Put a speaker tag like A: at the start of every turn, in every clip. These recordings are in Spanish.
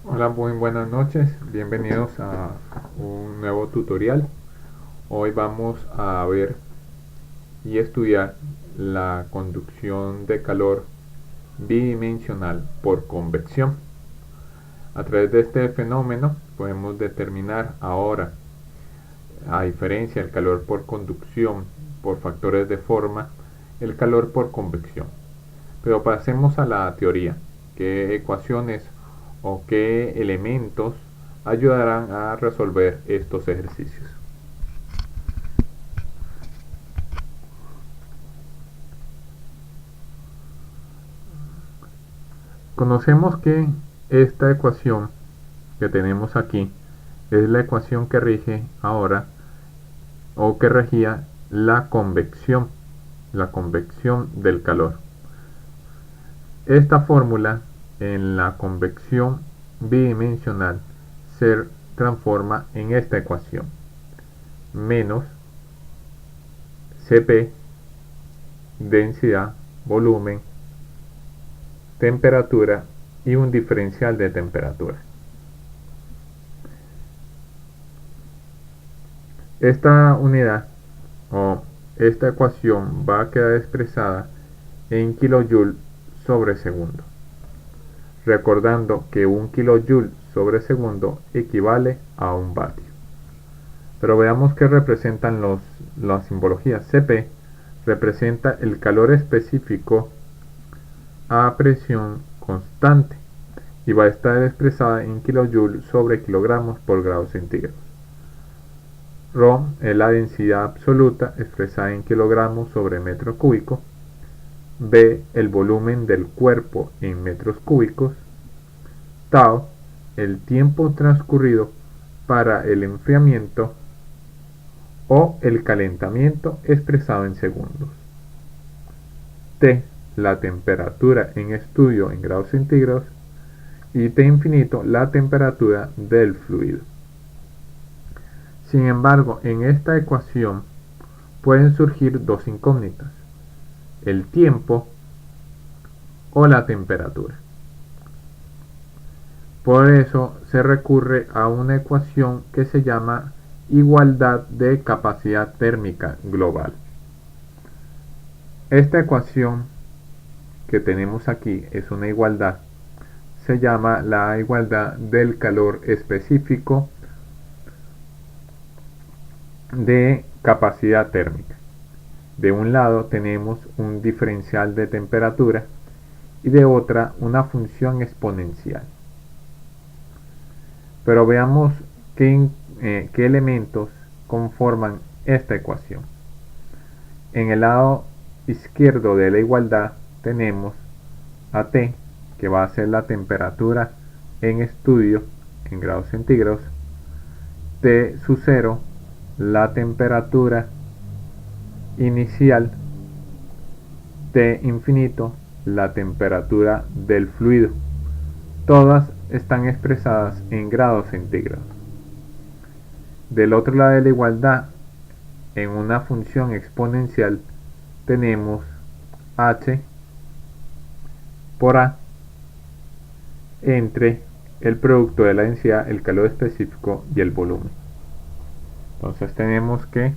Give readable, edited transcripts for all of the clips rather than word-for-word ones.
A: Hola, muy buenas noches, bienvenidos a un nuevo tutorial. Hoy vamos a ver y estudiar la conducción de calor bidimensional por convección. A través de este fenómeno podemos determinar ahora, a diferencia del calor por conducción por factores de forma, el calor por convección. Pero pasemos a la teoría. ¿Qué ecuaciones o qué elementos ayudarán a resolver estos ejercicios? Conocemos que esta ecuación que tenemos aquí es la ecuación que rige ahora o que regía la convección del calor. Esta fórmula en la convección bidimensional se transforma en esta ecuación: menos Cp, densidad, volumen, temperatura y un diferencial de temperatura. Esta unidad o esta ecuación va a quedar expresada en kilojoule sobre segundo, recordando que un kilojoule sobre segundo equivale a un vatio. Pero veamos qué representan las simbologías. Cp representa el calor específico a presión constante y va a estar expresada en kilojoule sobre kilogramos por grados centígrados. Rho es la densidad absoluta expresada en kilogramos sobre metro cúbico. B, el volumen del cuerpo en metros cúbicos. Tau, el tiempo transcurrido para el enfriamiento o el calentamiento expresado en segundos. T, la temperatura en estudio en grados centígrados. Y T infinito, la temperatura del fluido. Sin embargo, en esta ecuación pueden surgir dos incógnitas: el tiempo o la temperatura. Por eso se recurre a una ecuación que se llama igualdad de capacidad térmica global. Esta ecuación que tenemos aquí es una igualdad. Se llama la igualdad del calor específico de capacidad térmica. De un lado tenemos un diferencial de temperatura y de otra una función exponencial. Pero veamos qué elementos conforman esta ecuación. En el lado izquierdo de la igualdad tenemos a T, que va a ser la temperatura en estudio en grados centígrados. T sub 0, la temperatura inicial. T infinito, la temperatura del fluido. Todas están expresadas en grados centígrados. Del otro lado de la igualdad, en una función exponencial, tenemos h por a entre el producto de la densidad, el calor específico y el volumen. Entonces tenemos que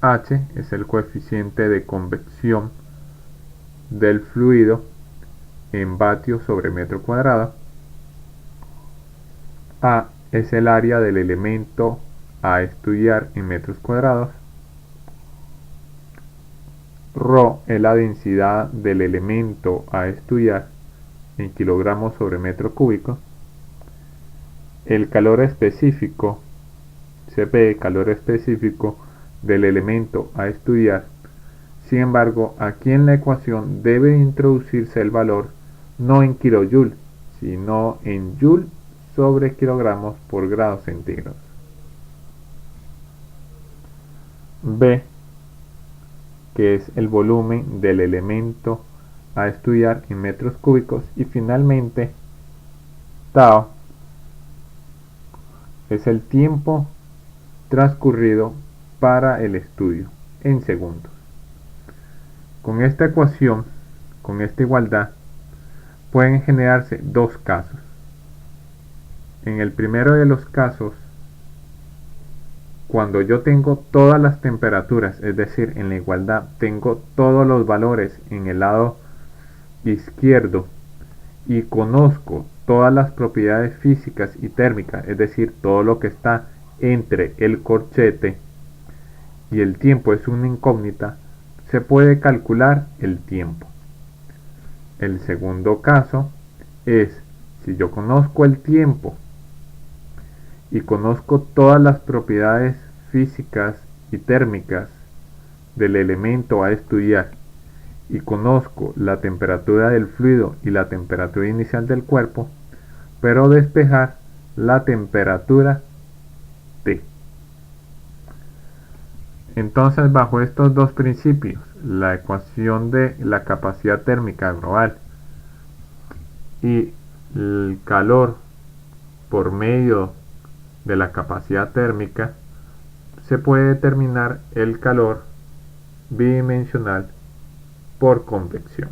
A: h es el coeficiente de convección del fluido en vatios sobre metro cuadrado. A es el área del elemento a estudiar en metros cuadrados. Rho es la densidad del elemento a estudiar en kilogramos sobre metro cúbico. El calor específico, Cp, calor específico del elemento a estudiar. Sin embargo, aquí en la ecuación debe introducirse el valor no en kilojoule, sino en joule sobre kilogramos por grados centígrados. B, que es el volumen del elemento a estudiar en metros cúbicos. Y finalmente, tau es el tiempo transcurrido para el estudio en segundos. Con esta ecuación, con esta igualdad, pueden generarse dos casos. En el primero de los casos, cuando yo tengo todas las temperaturas, es decir, en la igualdad, tengo todos los valores en el lado izquierdo y conozco todas las propiedades físicas y térmicas, es decir, todo lo que está entre el corchete y el tiempo es una incógnita, se puede calcular el tiempo. El segundo caso es si yo conozco el tiempo y conozco todas las propiedades físicas y térmicas del elemento a estudiar y conozco la temperatura del fluido y la temperatura inicial del cuerpo, pero despejar la temperatura T. Entonces, bajo estos dos principios, la ecuación de la capacidad térmica global y el calor por medio de la capacidad térmica, se puede determinar el calor bidimensional por convección.